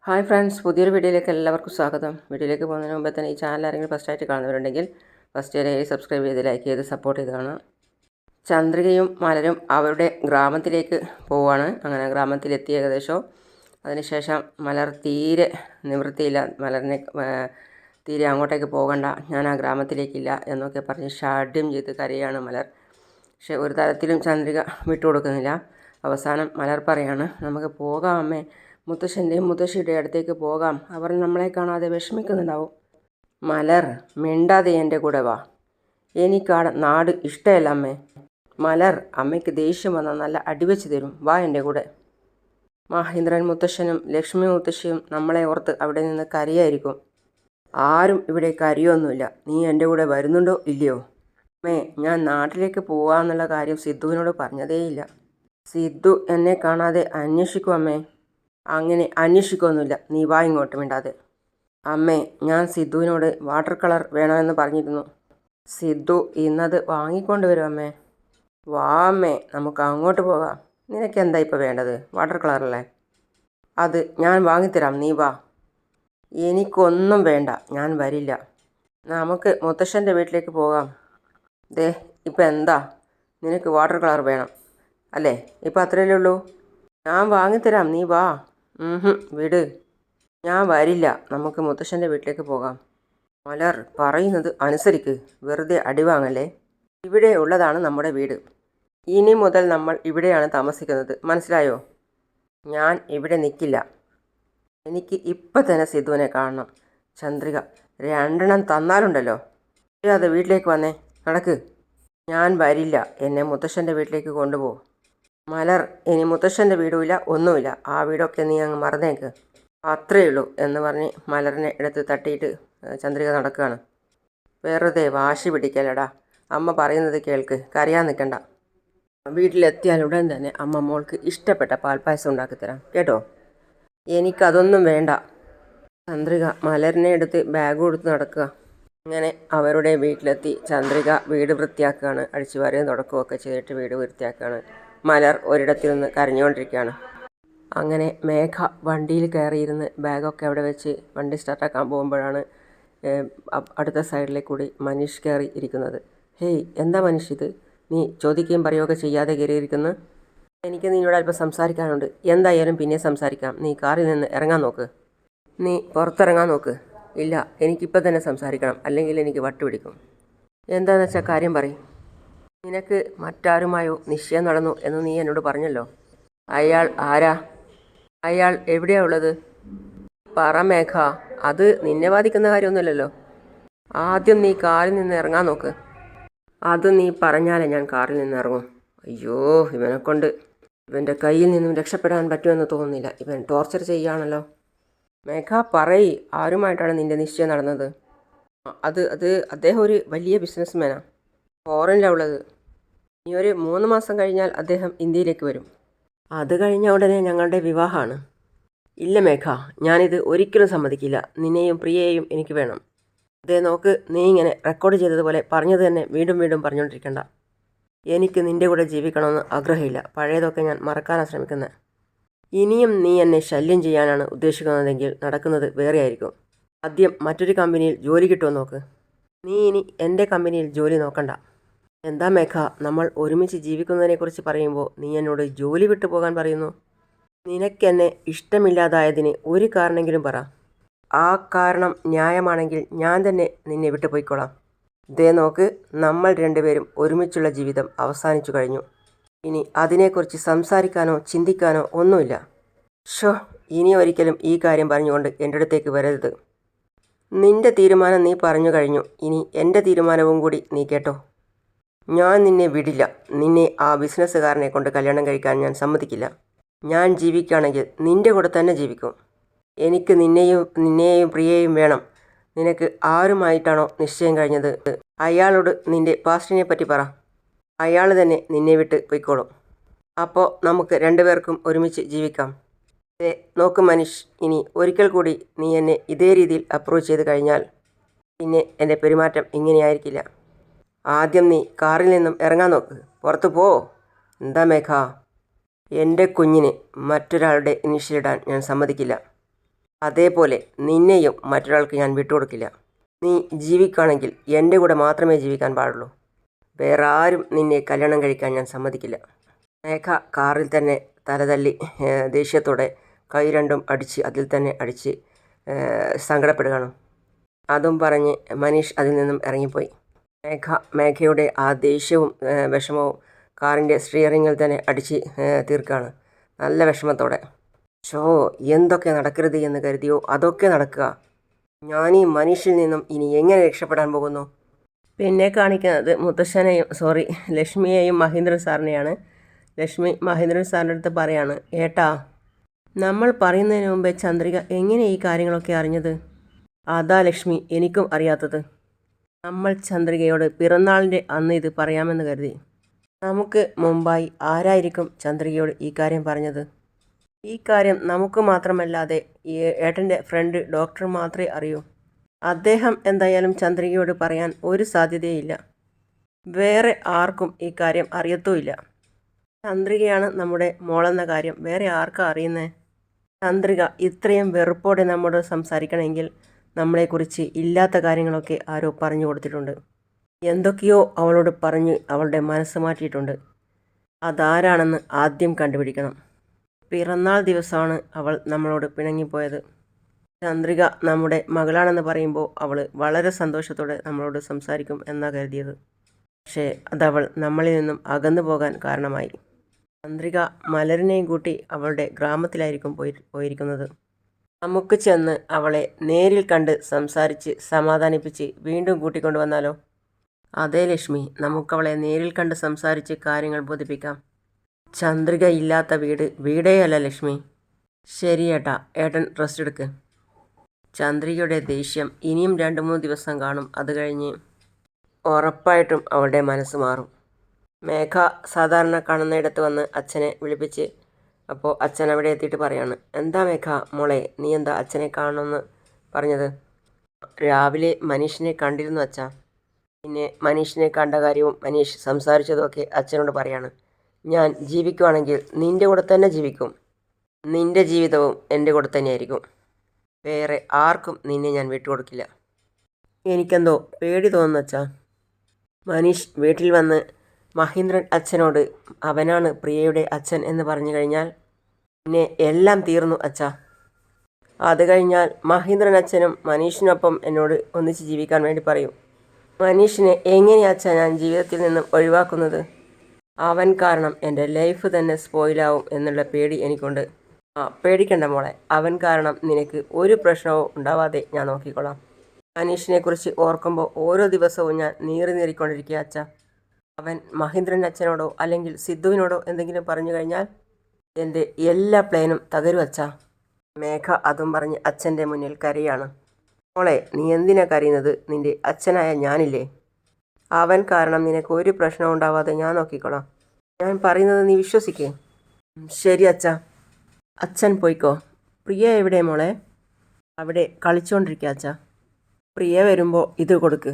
Hi friends, പുതിയൊരു വീഡിയോയിലേക്ക് എല്ലാവർക്കും സ്വാഗതം. വീഡിയോയിലേക്ക് പോകുന്നതിന് മുമ്പേ തന്നെ ഈ ചാനൽ ആരെങ്കിലും ഫസ്റ്റായിട്ട് കാണുന്നവരുണ്ടെങ്കിൽ ഫസ്റ്റ് സബ്സ്ക്രൈബ് ചെയ്ത് ലൈക്ക് ചെയ്ത് സപ്പോർട്ട് ചെയ്ത് കാണാം. ചന്ദ്രികയും മലരും അവരുടെ ഗ്രാമത്തിലേക്ക് പോവുകയാണ്. അങ്ങനെ ഗ്രാമത്തിലെത്തി ഏകദേശം. അതിനുശേഷം മലർ തീരെ നിവൃത്തിയില്ല, മലറിനെ തീരെ അങ്ങോട്ടേക്ക് പോകണ്ട, ഞാൻ ആ ഗ്രാമത്തിലേക്കില്ല എന്നൊക്കെ പറഞ്ഞ് ഷാഢ്യം ചെയ്ത് കരയാണ് മലർ. പക്ഷെ ഒരു തരത്തിലും ചന്ദ്രിക വിട്ടുകൊടുക്കുന്നില്ല. അവസാനം മലർ പറയാണ്, നമുക്ക് പോകാം അമ്മേ, മുത്തശ്ശൻ്റെയും മുത്തശ്ശിയുടെ അടുത്തേക്ക് പോകാം, അവർ നമ്മളെ കാണാതെ വിഷമിക്കുന്നുണ്ടാവും. മലർ, മിണ്ടാതെ എൻ്റെ കൂടെ വാ, എനിക്കാ നാട് ഇഷ്ടമല്ല അമ്മേ. മലർ, അമ്മയ്ക്ക് ദേഷ്യം വന്നാൽ നല്ല അടിവെച്ച് തരും, വാ എൻ്റെ കൂടെ. മഹേന്ദ്രൻ മുത്തശ്ശനും ലക്ഷ്മി മുത്തശ്ശിയും നമ്മളെ ഓർത്ത് അവിടെ നിന്ന് കരയായിരിക്കും. ആരും ഇവിടെ കരയൊന്നുമില്ല, നീ എൻ്റെ കൂടെ വരുന്നുണ്ടോ ഇല്ലയോ? അമ്മേ, ഞാൻ നാട്ടിലേക്ക് പോവാന്നുള്ള കാര്യം സിദ്ധുവിനോട് പറഞ്ഞതേയില്ല. സിദ്ധു എന്നെ കാണാതെ അന്വേഷിക്കും അമ്മേ. അങ്ങനെ അന്വേഷിക്കൊന്നുമില്ല, നീ വാ ഇങ്ങോട്ട് മിണ്ടാതെ. അമ്മേ, ഞാൻ സിദ്ധുവിനോട് വാട്ടർ കളർ വേണമെന്ന് പറഞ്ഞിരുന്നു. സിദ്ധു ഇന്നത് വാങ്ങിക്കൊണ്ട് വരും അമ്മേ. വാ അമ്മേ, നമുക്ക് അങ്ങോട്ട് പോകാം. നിനക്ക് എന്താ ഇപ്പോൾ വേണ്ടത്? വാട്ടർ കളറല്ലേ? അത് ഞാൻ വാങ്ങിത്തരാം, നീ വാ. എനിക്കൊന്നും വേണ്ട, ഞാൻ വരില്ല. നമുക്ക് മുത്തശ്ശൻ്റെ വീട്ടിലേക്ക് പോകാം. ദേ, ഇപ്പം എന്താ, നിനക്ക് വാട്ടർ കളർ വേണം അല്ലേ? ഇപ്പം അത്രയല്ലേ ഉള്ളൂ. ഞാൻ വാങ്ങിത്തരാം, നീ വാ. വിട്, ഞാൻ വരില്ല, നമുക്ക് മുത്തശ്ശൻ്റെ വീട്ടിലേക്ക് പോകാം. മലർ, പറയുന്നത് അനുസരിക്ക്, വെറുതെ അടിവാങ്ങല്ലേ. ഇവിടെ ഉള്ളതാണ് നമ്മുടെ വീട്. ഇനി മുതൽ നമ്മൾ ഇവിടെയാണ് താമസിക്കുന്നത്, മനസ്സിലായോ? ഞാൻ ഇവിടെ നിൽക്കില്ല. എനിക്ക് ഇപ്പം തന്നെ സിദ്ധുവിനെ കാണണം. ചന്ദ്രിക, രണ്ടെണ്ണം തന്നാലുണ്ടല്ലോ. അത് വീട്ടിലേക്ക് വന്നേ, നടക്ക്. ഞാൻ വരില്ല, എന്നെ മുത്തശ്ശൻ്റെ വീട്ടിലേക്ക് കൊണ്ടുപോ. മലർ, ഇനി മുത്തശ്ശൻ്റെ വീടുമില്ല, ഒന്നുമില്ല, ആ വീടൊക്കെ നീ അങ്ങ് മറന്നേക്ക്, അത്രയേ ഉള്ളൂ എന്ന് പറഞ്ഞ് മലറിനെ എടുത്ത് തട്ടിയിട്ട് ചന്ദ്രിക നടക്കുകയാണ്. വെറുതെ വാശി പിടിക്കലടാ, അമ്മ പറയുന്നത് കേൾക്ക്, കരയാൻ നിൽക്കണ്ട. വീട്ടിലെത്തിയാൽ ഉടൻ തന്നെ അമ്മ മോൾക്ക് ഇഷ്ടപ്പെട്ട പാൽപ്പായസം ഉണ്ടാക്കിത്തരാം കേട്ടോ. എനിക്കതൊന്നും വേണ്ട. ചന്ദ്രിക മലറിനെ എടുത്ത് ബാഗ് കൊടുത്ത് നടക്കുക. അങ്ങനെ അവരുടെ വീട്ടിലെത്തി ചന്ദ്രിക വീട് വൃത്തിയാക്കുകയാണ്. അടിച്ചുവാരുകയും തുടക്കുകയൊക്കെ ചെയ്തിട്ട് വീട് വൃത്തിയാക്കുകയാണ്. മലർ ഒരിടത്തിൽ നിന്ന് കരഞ്ഞുകൊണ്ടിരിക്കുകയാണ്. അങ്ങനെ മേഘ വണ്ടിയിൽ കയറിയിരുന്ന് ബാഗൊക്കെ അവിടെ വെച്ച് വണ്ടി സ്റ്റാർട്ടാക്കാൻ പോകുമ്പോഴാണ് അടുത്ത സൈഡിലേക്ക് കൂടി മനീഷ് കയറി ഇരിക്കുന്നത്. ഹേയ്, എന്താ മനീഷ് ഇത്? നീ ചോദിക്കുകയും പറയുകയൊക്കെ ചെയ്യാതെ കയറിയിരിക്കുന്നു. എനിക്ക് നിന്നോട് അല്പം സംസാരിക്കാനുണ്ട്. എന്തായാലും പിന്നെ സംസാരിക്കാം. നീ കാറിൽ നിന്ന് ഇറങ്ങാൻ നോക്ക്. നീ പുറത്തിറങ്ങാൻ നോക്ക്. ഇല്ല, എനിക്കിപ്പോൾ തന്നെ സംസാരിക്കണം, അല്ലെങ്കിൽ എനിക്ക് വട്ടുപിടിക്കും. എന്താണെന്ന് വെച്ചാൽ കാര്യം പറയും. നിനക്ക് മറ്റാരുമായോ നിശ്ചയം നടന്നു എന്ന് നീ എന്നോട് പറഞ്ഞല്ലോ. അയാൾ ആരാ? അയാൾ എവിടെയാ ഉള്ളത്? പറ മേഘ, അത് നിന്നെ ബാധിക്കുന്ന കാര്യമൊന്നുമില്ലല്ലോ. ആദ്യം നീ കാറിൽ നിന്ന് ഇറങ്ങാൻ നോക്ക്. അത് നീ പറഞ്ഞാലേ ഞാൻ കാറിൽ നിന്ന് ഇറങ്ങും. അയ്യോ, ഇവനെക്കൊണ്ട് ഇവൻ്റെ കയ്യിൽ നിന്നും രക്ഷപ്പെടാൻ പറ്റുമെന്ന് തോന്നുന്നില്ല. ഇവൻ ടോർച്ചർ ചെയ്യുകയാണല്ലോ. മേഘ, പറയ്, ആരുമായിട്ടാണ് നിൻ്റെ നിശ്ചയം നടന്നത്? അത് അത് അദ്ദേഹം ഒരു വലിയ ബിസിനസ്മാനാണ്, ഫോറിനിലാണ് ഉള്ളത്. ഇനി ഒരു 3 മാസം കഴിഞ്ഞാൽ അദ്ദേഹം ഇന്ത്യയിലേക്ക് വരും. അത് കഴിഞ്ഞ ഉടനെ ഞങ്ങളുടെ വിവാഹമാണ്. ഇല്ല മേഘ, ഞാനിത് ഒരിക്കലും സമ്മതിക്കില്ല. നിന്നെയും പ്രിയയെയും എനിക്ക് വേണം. അതേ നോക്ക്, നീ ഇങ്ങനെ റെക്കോർഡ് ചെയ്തതുപോലെ പറഞ്ഞത് തന്നെ വീണ്ടും വീണ്ടും പറഞ്ഞുകൊണ്ടിരിക്കണ്ട. എനിക്ക് നിൻ്റെ കൂടെ ജീവിക്കണമെന്ന് ആഗ്രഹമില്ല. പഴയതൊക്കെ ഞാൻ മറക്കാനാണ് ശ്രമിക്കുന്നത്. ഇനിയും നീ എന്നെ ശല്യം ചെയ്യാനാണ് ഉദ്ദേശിക്കുന്നതെങ്കിൽ നടക്കുന്നത് വേറെ ആയിരിക്കും. ആദ്യം മറ്റൊരു കമ്പനിയിൽ ജോലി കിട്ടുമോ നോക്ക്. നീ ഇനി എൻ്റെ കമ്പനിയിൽ ജോലി നോക്കണ്ട. എന്താ മേഘ, നമ്മൾ ഒരുമിച്ച് ജീവിക്കുന്നതിനെക്കുറിച്ച് പറയുമ്പോൾ നീ എന്നോട് ജോലി വിട്ടു പോകാൻ പറയുന്നു? നിനക്കെന്നെ ഇഷ്ടമില്ലാതായതിന് ഒരു കാരണമെങ്കിലും പറ. ആ കാരണം ന്യായമാണെങ്കിൽ ഞാൻ തന്നെ നിന്നെ വിട്ടു പോയിക്കോളാം. ദേ നോക്ക്, നമ്മൾ രണ്ടുപേരും ഒരുമിച്ചുള്ള ജീവിതം അവസാനിച്ചു കഴിഞ്ഞു. ഇനി അതിനെക്കുറിച്ച് സംസാരിക്കാനോ ചിന്തിക്കാനോ ഒന്നുമില്ല. ഷോ, ഇനി ഒരിക്കലും ഈ കാര്യം പറഞ്ഞുകൊണ്ട് എൻ്റെ അടുത്തേക്ക് വരരുത്. നിൻ്റെ തീരുമാനം നീ പറഞ്ഞു കഴിഞ്ഞു, ഇനി എൻ്റെ തീരുമാനവും കൂടി നീ കേട്ടോ. ഞാൻ നിന്നെ വിടില്ല. നിന്നെ ആ ബിസിനസ്സുകാരനെ കൊണ്ട് കല്യാണം കഴിക്കാൻ ഞാൻ സമ്മതിക്കില്ല. ഞാൻ ജീവിക്കുകയാണെങ്കിൽ നിൻ്റെ കൂടെ തന്നെ ജീവിക്കും. എനിക്ക് നിന്നെയും പ്രിയയെയും വേണം. നിനക്ക് ആരുമായിട്ടാണോ നിശ്ചയം കഴിഞ്ഞത് അയാളോട് നിൻ്റെ പാസ്റ്റിനെ പറ്റി പറ. അയാൾ തന്നെ നിന്നെ വിട്ട് പോയിക്കോളും. അപ്പോൾ നമുക്ക് രണ്ടുപേർക്കും ഒരുമിച്ച് ജീവിക്കാം. നോക്ക് മനീഷ്, ഇനി ഒരിക്കൽ കൂടി നീ എന്നെ ഇതേ രീതിയിൽ അപ്രോച്ച് ചെയ്ത് കഴിഞ്ഞാൽ പിന്നെ എൻ്റെ പെരുമാറ്റം ഇങ്ങനെയായിരിക്കില്ല. ആദ്യം നീ കാറിൽ നിന്നും ഇറങ്ങാൻ നോക്ക്, പുറത്തു പോ. എന്താ മേഘ? എൻ്റെ കുഞ്ഞിന് മറ്റൊരാളുടെ ഇനിഷ്യലിടാൻ ഞാൻ സമ്മതിക്കില്ല. അതേപോലെ നിന്നെയും മറ്റൊരാൾക്ക് ഞാൻ വിട്ടുകൊടുക്കില്ല. നീ ജീവിക്കുകയാണെങ്കിൽ എൻ്റെ കൂടെ മാത്രമേ ജീവിക്കാൻ പാടുള്ളൂ. വേറെ ആരും നിന്നെ കല്യാണം കഴിക്കാൻ ഞാൻ സമ്മതിക്കില്ല. മേഘ കാറിൽ തന്നെ തലതല്ലി ദേഷ്യത്തോടെ കൈ രണ്ടും അടിച്ച് അതിൽ തന്നെ അടിച്ച് സങ്കടപ്പെടുകയാണ്. അതും പറഞ്ഞ് മനീഷ് അതിൽ നിന്നും ഇറങ്ങിപ്പോയി. മേഘയുടെ ആ ദേഷ്യവും വിഷമവും കാറിൻ്റെ സ്റ്റിയറിങ്ങിൽ തന്നെ അടിച്ച് തീർക്കുകയാണ് നല്ല വിഷമത്തോടെ. എന്തൊക്കെ നടക്കരുത് എന്ന് കരുതിയോ അതൊക്കെ നടക്കുക. ഞാൻ ഈ മനീഷിൽ നിന്നും ഇനി എങ്ങനെ രക്ഷപ്പെടാൻ പോകുന്നു? പിന്നെ കാണിക്കുന്നത് ലക്ഷ്മിയെയും മഹേന്ദ്രൻ സാറിനെയാണ്. ലക്ഷ്മി മഹേന്ദ്രൻ സാറിൻ്റെ അടുത്ത് പറയാണ്, ഏട്ടാ, നമ്മൾ പറയുന്നതിന് മുമ്പേ ചന്ദ്രിക എങ്ങനെ ഈ കാര്യങ്ങളൊക്കെ അറിഞ്ഞത്? അതാ ലക്ഷ്മി എനിക്കും അറിയാത്തത്. നമ്മൾ ചന്ദ്രികയോട് പിറന്നാളിൻ്റെ അന്ന് ഇത് പറയാമെന്ന് കരുതി. നമുക്ക് മുമ്പായി ആരായിരിക്കും ചന്ദ്രികയോട് ഈ കാര്യം പറഞ്ഞത്? ഈ കാര്യം നമുക്ക് മാത്രമല്ലാതെ ഈ ഏട്ടൻ്റെ ഫ്രണ്ട് ഡോക്ടർ മാത്രമേ അറിയൂ. അദ്ദേഹം എന്തായാലും ചന്ദ്രികയോട് പറയാൻ ഒരു സാധ്യതയില്ല. വേറെ ആർക്കും ഈ കാര്യം അറിയത്തുമില്ല. ചന്ദ്രികയാണ് നമ്മുടെ മോളെന്ന കാര്യം വേറെ ആർക്കാ അറിയുന്നേ? ചന്ദ്രിക ഇത്രയും വെറുപ്പോടെ നമ്മോട് സംസാരിക്കണമെങ്കിൽ നമ്മളെക്കുറിച്ച് ഇല്ലാത്ത കാര്യങ്ങളൊക്കെ ആരോ പറഞ്ഞു കൊടുത്തിട്ടുണ്ട്. എന്തൊക്കെയോ അവളോട് പറഞ്ഞ് അവളുടെ മനസ്സ് മാറ്റിയിട്ടുണ്ട്. അതാരാണെന്ന് ആദ്യം കണ്ടുപിടിക്കണം. പിറന്നാൾ ദിവസമാണ് അവൾ നമ്മളോട് പിണങ്ങിപ്പോയത്. ചന്ദ്രിക നമ്മുടെ മകളാണെന്ന് പറയുമ്പോൾ അവൾ വളരെ സന്തോഷത്തോടെ നമ്മളോട് സംസാരിക്കും എന്നാണ് കരുതിയത്. പക്ഷേ അതവൾ നമ്മളിൽ നിന്നും അകന്നു പോകാൻ കാരണമായി. ചന്ദ്രിക മലരിനെയും കൂട്ടി അവളുടെ ഗ്രാമത്തിലായിരിക്കും പോയിരിക്കുന്നത്. നമുക്ക് ചെന്ന് അവളെ നേരിൽ കണ്ട് സംസാരിച്ച് സമാധാനിപ്പിച്ച് വീണ്ടും കൂട്ടിക്കൊണ്ടുവന്നാലോ? അതേ ലക്ഷ്മി, നമുക്കവളെ നേരിൽ കണ്ട് സംസാരിച്ച് കാര്യങ്ങൾ ബോധിപ്പിക്കാം. ചന്ദ്രിക ഇല്ലാത്ത വീടേയല്ല ലക്ഷ്മി. ശരി ഏട്ടാ, ഏട്ടൻ റെസ്റ്റ് എടുക്ക്. ചന്ദ്രികയുടെ ദേഷ്യം ഇനിയും 2-3 ദിവസം കാണും. അത് കഴിഞ്ഞ് ഉറപ്പായിട്ടും അവളുടെ മനസ്സ് മാറും. മേഘ സാധാരണ കാണുന്നയിടത്ത് വന്ന് അച്ഛനെ വിളിപ്പിച്ച് അപ്പോൾ അച്ഛൻ അവിടെ എത്തിയിട്ട് പറയാണ്, എന്താ മേഘ മോളെ, നീ എന്താ അച്ഛനെ കാണണമെന്ന് പറഞ്ഞത്? രാവിലെ മനീഷിനെ കണ്ടിരുന്നു അച്ഛാ. പിന്നെ മനീഷിനെ കണ്ട കാര്യവും മനീഷ് സംസാരിച്ചതുമൊക്കെ അച്ഛനോട് പറയാണ്. ഞാൻ ജീവിക്കുവാണെങ്കിൽ നിൻ്റെ കൂടെ തന്നെ ജീവിക്കും. നിൻ്റെ ജീവിതവും എൻ്റെ കൂടെ തന്നെയായിരിക്കും. വേറെ ആർക്കും നിന്നെ ഞാൻ വിട്ടുകൊടുക്കില്ല. എനിക്കെന്തോ പേടി തോന്നുന്നു അച്ഛാ. മനീഷ് വീട്ടിൽ വന്ന് മഹേന്ദ്രൻ അച്ഛനോട് അവനാണ് പ്രിയയുടെ അച്ഛൻ എന്ന് പറഞ്ഞു കഴിഞ്ഞാൽ പിന്നെ എല്ലാം തീർന്നു അച്ഛാ. അത് കഴിഞ്ഞാൽ മഹേന്ദ്രൻ അച്ഛനും മനീഷിനൊപ്പം എന്നോട് ഒന്നിച്ച് ജീവിക്കാൻ വേണ്ടി പറയും. മനീഷിനെ എങ്ങനെയാ അച്ഛാ ഞാൻ ജീവിതത്തിൽ നിന്നും ഒഴിവാക്കുന്നത്? അവൻ കാരണം എൻ്റെ ലൈഫ് തന്നെ സ്പോയിലാവും എന്നുള്ള പേടി എനിക്കുണ്ട്. പേടിക്കണ്ട മോളെ, അവൻ കാരണം നിനക്ക് ഒരു പ്രശ്നവും ഉണ്ടാവാതെ ഞാൻ നോക്കിക്കോളാം. മനീഷിനെക്കുറിച്ച് ഓർക്കുമ്പോൾ ഓരോ ദിവസവും ഞാൻ നീറിക്കൊണ്ടിരിക്കുക അച്ഛാ. അവൻ മഹേന്ദ്രൻ അച്ഛനോടോ അല്ലെങ്കിൽ സിദ്ധുവിനോടോ എന്തെങ്കിലും പറഞ്ഞു കഴിഞ്ഞാൽ എൻ്റെ എല്ലാ പ്ലാനും തകരും അച്ഛാ. മേഘ അതും പറഞ്ഞ് അച്ഛൻ്റെ മുന്നിൽ കരയാണ്. മോളെ, നീ എന്തിനാ കരയുന്നത്? നിൻ്റെ അച്ഛനായ ഞാനില്ലേ? അവൻ കാരണം നിനക്ക് ഒരു പ്രശ്നവും ഉണ്ടാവാതെ ഞാൻ നോക്കിക്കോളാം. ഞാൻ പറയുന്നത് നീ വിശ്വസിക്കേ? ശരി അച്ഛാ. അച്ഛൻ പോയിക്കോ. പ്രിയ എവിടെ മോളെ? അവിടെ കളിച്ചുകൊണ്ടിരിക്കുക അച്ഛാ. പ്രിയ വരുമ്പോൾ ഇത് കൊടുക്ക്.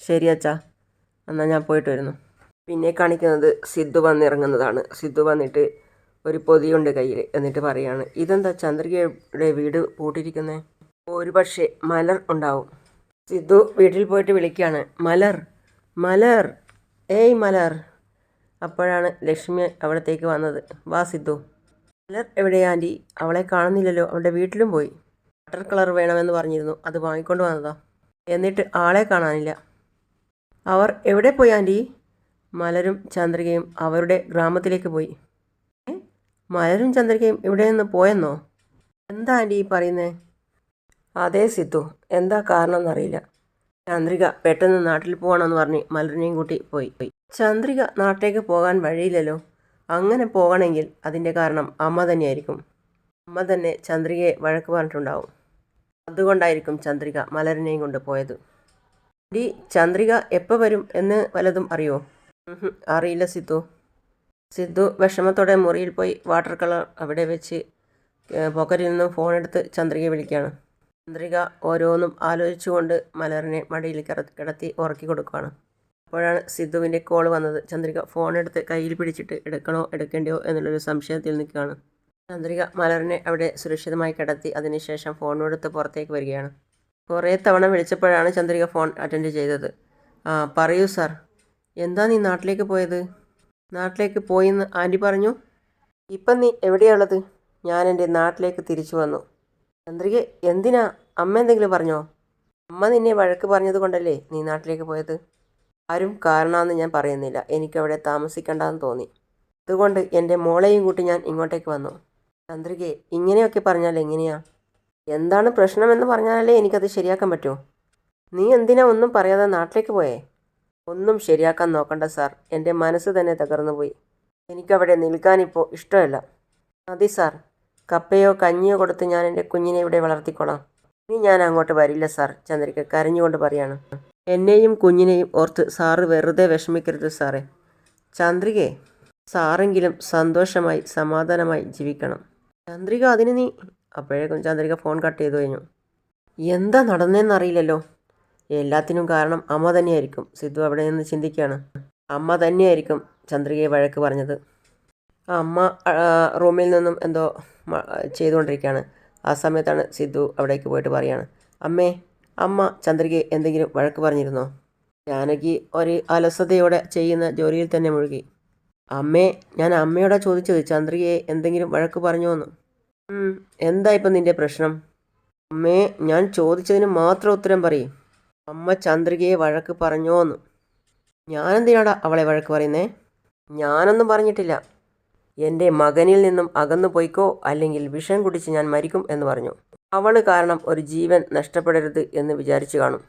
ശരി അച്ഛാ, എന്നാൽ ഞാൻ പോയിട്ട് വരുന്നു. പിന്നെ കാണിക്കുന്നത് സിദ്ധു വന്നിറങ്ങുന്നതാണ്. സിദ്ധു വന്നിട്ട് ഒരു പൊതിയുണ്ട് കയ്യിൽ. എന്നിട്ട് പറയാണ്, ഇതെന്താ ചന്ദ്രികയുടെ വീട് പൂട്ടിയിരിക്കുന്നത്? ഒരു പക്ഷേ മലർ ഉണ്ടാവും. സിദ്ധു വീട്ടിൽ പോയിട്ട് വിളിക്കുകയാണ്, മലർ, മലർ, ഏയ് മലർ. അപ്പോഴാണ് ലക്ഷ്മി അവിടത്തേക്ക് വന്നത്. വാ സിദ്ധു. മലർ എവിടെയാ ആൻറ്റി? അവളെ കാണുന്നില്ലല്ലോ. അവളുടെ വീട്ടിലും പോയി. വാട്ടർ കളർ വേണമെന്ന് പറഞ്ഞിരുന്നു, അത് വാങ്ങിക്കൊണ്ട് വന്നതാ. എന്നിട്ട് ആളെ കാണാനില്ല. അവർ എവിടെ പോയി ആൻറ്റി? മലരും ചന്ദ്രികയും അവരുടെ ഗ്രാമത്തിലേക്ക് പോയി. മലരും ചന്ദ്രികയും ഇവിടെ നിന്ന് പോയെന്നോ? എന്താ ആൻറ്റി ഈ പറയുന്നേ? അതേ സിദ്ധു, എന്താ കാരണം എന്നറിയില്ല. ചന്ദ്രിക പെട്ടെന്ന് നാട്ടിൽ പോകണമെന്ന് പറഞ്ഞ് മലരിനെയും കൂട്ടി പോയി. ചന്ദ്രിക നാട്ടിലേക്ക് പോകാൻ വഴിയില്ലല്ലോ. അങ്ങനെ പോകണമെങ്കിൽ അതിൻ്റെ കാരണം അമ്മ തന്നെയായിരിക്കും. അമ്മ തന്നെ ചന്ദ്രികയെ വഴക്ക് പറഞ്ഞിട്ടുണ്ടാവും. അതുകൊണ്ടായിരിക്കും ചന്ദ്രിക മലരിനെയും കൊണ്ട് പോയത്. ആൻറ്റി, ചന്ദ്രിക എപ്പോൾ വരും എന്ന് വല്ലതും അറിയോ? അറിയില്ല സിദ്ധു. സിദ്ധു വിഷമത്തോടെ മുറിയിൽ പോയി വാട്ടർ കളർ അവിടെ വെച്ച് പോക്കറ്റിൽ നിന്നും ഫോണെടുത്ത് ചന്ദ്രികയെ വിളിക്കുകയാണ്. ചന്ദ്രിക ഓരോന്നും ആലോചിച്ചുകൊണ്ട് മലറിനെ മടിയിൽ കിടത്തി ഉറക്കി കൊടുക്കുകയാണ്. അപ്പോഴാണ് സിദ്ധുവിൻ്റെ കോൾ വന്നത്. ചന്ദ്രിക ഫോണെടുത്ത് കയ്യിൽ പിടിച്ചിട്ട് എടുക്കണോ എടുക്കേണ്ടയോ എന്നുള്ളൊരു സംശയത്തിൽ നിൽക്കുകയാണ്. ചന്ദ്രിക മലറിനെ അവിടെ സുരക്ഷിതമായി കിടത്തി അതിനുശേഷം ഫോണെടുത്ത് പുറത്തേക്ക് വരികയാണ്. കുറേ തവണ വിളിച്ചപ്പോഴാണ് ചന്ദ്രിക ഫോൺ അറ്റൻഡ് ചെയ്തത്. ആ പറയൂ സാർ, എന്താ നീ നാട്ടിലേക്ക് പോയത്? നാട്ടിലേക്ക് പോയിന്ന് ആൻറ്റി പറഞ്ഞു. ഇപ്പം നീ എവിടെയാണുള്ളത്? ഞാൻ എൻ്റെ നാട്ടിലേക്ക് തിരിച്ചു വന്നു. ചന്ദ്രിക എന്തിനാ? അമ്മ എന്തെങ്കിലും പറഞ്ഞോ? അമ്മ നിന്നെ വഴക്ക് പറഞ്ഞത് കൊണ്ടല്ലേ നീ നാട്ടിലേക്ക് പോയത്? ആരും കാരണമെന്ന് ഞാൻ പറയുന്നില്ല, എനിക്കവിടെ താമസിക്കണ്ടെന്ന് തോന്നി. അതുകൊണ്ട് എൻ്റെ മോളെയും കൂട്ടി ഞാൻ ഇങ്ങോട്ടേക്ക് വന്നു. ചന്ദ്രികയെ ഇങ്ങനെയൊക്കെ പറഞ്ഞാൽ എങ്ങനെയാ? എന്താണ് പ്രശ്നമെന്ന് പറഞ്ഞാലേ എനിക്കത് ശരിയാക്കാൻ പറ്റുമോ? നീ എന്തിനാ ഒന്നും പറയാതെ നാട്ടിലേക്ക് പോയേ? ഒന്നും ശരിയാക്കാൻ നോക്കണ്ട സാർ, എൻ്റെ മനസ്സ് തന്നെ തകർന്നു പോയി. എനിക്കവിടെ നിൽക്കാനിപ്പോൾ ഇഷ്ടമല്ല. മതി സാർ, കപ്പയോ കഞ്ഞിയോ കൊടുത്ത് ഞാൻ എൻ്റെ കുഞ്ഞിനെ ഇവിടെ വളർത്തിക്കോളാം. ഇനി ഞാൻ അങ്ങോട്ട് വരില്ല സാർ, ചന്ദ്രിക കരഞ്ഞുകൊണ്ട് പറയാണ്. എന്നെയും കുഞ്ഞിനെയും ഓർത്ത് സാറ് വെറുതെ വിഷമിക്കരുത് സാറേ. ചന്ദ്രികയെ, സാറെങ്കിലും സന്തോഷമായി സമാധാനമായി ജീവിക്കണം. ചന്ദ്രിക അതിന് നീ... അപ്പോഴേക്കും ചന്ദ്രിക ഫോൺ കട്ട് ചെയ്തു കഴിഞ്ഞു. എന്താ നടന്നതെന്നറിയില്ലല്ലോ. എല്ലാത്തിനും കാരണം അമ്മ തന്നെയായിരിക്കും. സിദ്ധു അവിടെ നിന്ന് ചിന്തിക്കുകയാണ്. അമ്മ തന്നെയായിരിക്കും ചന്ദ്രികയെ വഴക്ക് പറഞ്ഞത്. അമ്മ റൂമിൽ നിന്നും എന്തോ ചെയ്തുകൊണ്ടിരിക്കുകയാണ്. ആ സമയത്താണ് സിദ്ധു അവിടേക്ക് പോയിട്ട് പറയാണ്, അമ്മ ചന്ദ്രികയെ എന്തെങ്കിലും വഴക്ക് പറഞ്ഞിരുന്നോ? ജാനകി ഒരു അലസതയോടെ ചെയ്യുന്ന ജോലിയിൽ തന്നെ മുഴുകി. ഞാൻ അമ്മയോടാ ചോദിച്ചത്, ചന്ദ്രികയെ എന്തെങ്കിലും വഴക്ക് പറഞ്ഞോന്ന്. എന്താ ഇപ്പം നിൻ്റെ പ്രശ്നം? ഞാൻ ചോദിച്ചതിന് മാത്രം ഉത്തരം പറയും. അമ്മ ചന്ദ്രികയെ വഴക്ക് പറഞ്ഞോന്ന്. ഞാനെന്തിനാടാ അവളെ വഴക്ക് പറയുന്നേ? ഞാനൊന്നും പറഞ്ഞിട്ടില്ല. എൻ്റെ മകനിൽ നിന്നും അകന്നു പോയിക്കോ, അല്ലെങ്കിൽ വിഷം കുടിച്ച് ഞാൻ മരിക്കും എന്ന് പറഞ്ഞു. അവൾ കാരണം ഒരു ജീവൻ നഷ്ടപ്പെടരുത് എന്ന് വിചാരിച്ചു കാണും.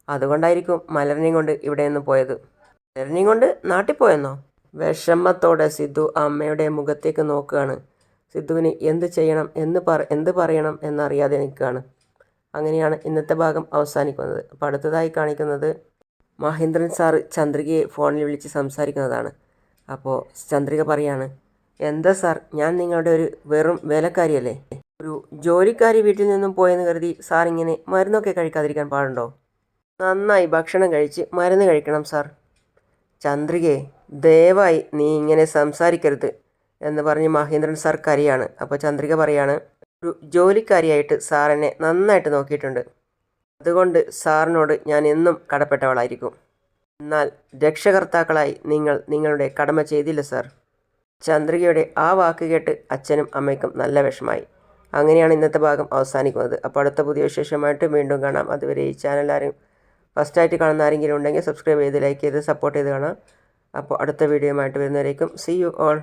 അതുകൊണ്ടായിരിക്കും മലറിനെയും കൊണ്ട് ഇവിടെ നിന്ന് പോയത്. മലറിനെയും കൊണ്ട് നാട്ടിൽ പോയെന്നോ? വിഷമത്തോടെ സിദ്ധു അമ്മയുടെ മുഖത്തേക്ക് നോക്കുകയാണ്. സിദ്ധുവിന് എന്ത് ചെയ്യണം എന്ത് പറയണം എന്നറിയാതെ നിൽക്കുകയാണ്. അങ്ങനെയാണ് ഇന്നത്തെ ഭാഗം അവസാനിക്കുന്നത്. അപ്പോൾ അടുത്തതായി കാണിക്കുന്നത് മഹേന്ദ്രൻ സാറ് ചന്ദ്രികയെ ഫോണിൽ വിളിച്ച് സംസാരിക്കുന്നതാണ്. അപ്പോൾ ചന്ദ്രിക പറയാണ്, എന്താ സാർ, ഞാൻ നിങ്ങളുടെ ഒരു വെറും വേലക്കാരിയല്ലേ? ഒരു ജോലിക്കാരി വീട്ടിൽ നിന്നും പോയെന്ന് കരുതി സാർ ഇങ്ങനെ മരുന്നൊക്കെ കഴിക്കാതിരിക്കാൻ പാടുണ്ടോ? നന്നായി ഭക്ഷണം കഴിച്ച് മരുന്ന് കഴിക്കണം സാർ. ചന്ദ്രികയെ, ദയവായി നീ ഇങ്ങനെ സംസാരിക്കരുത് എന്ന് പറഞ്ഞ് മഹേന്ദ്രൻ സാർ കരയാണ്. അപ്പോൾ ചന്ദ്രിക പറയാണ്, ഒരു ജോലിക്കാരിയായിട്ട് സാറിനെ നന്നായിട്ട് നോക്കിയിട്ടുണ്ട്. അതുകൊണ്ട് സാറിനോട് ഞാൻ എന്നും കടപ്പെട്ടവളായിരിക്കും. എന്നാൽ രക്ഷകർത്താക്കളായി നിങ്ങൾ നിങ്ങളുടെ കടമ ചെയ്തില്ല സാർ. ചന്ദ്രികയുടെ ആ വാക്ക് കേട്ട് അച്ഛനും അമ്മയ്ക്കും നല്ല വിഷമായി. അങ്ങനെയാണ് ഇന്നത്തെ ഭാഗം അവസാനിക്കുന്നത്. അപ്പോൾ അടുത്ത പുതിയ വിശേഷമായിട്ട് വീണ്ടും കാണാം. അതുവരെ ഈ ചാനൽ ഫസ്റ്റായിട്ട് കാണുന്ന ആരെങ്കിലും ഉണ്ടെങ്കിൽ സബ്സ്ക്രൈബ് ചെയ്ത് ലൈക്ക് ചെയ്ത് സപ്പോർട്ട് ചെയ്ത് കാണാം. അപ്പോൾ അടുത്ത വീഡിയോയുമായിട്ട് വരുന്നവരേക്കും സീ യു ഓൾ.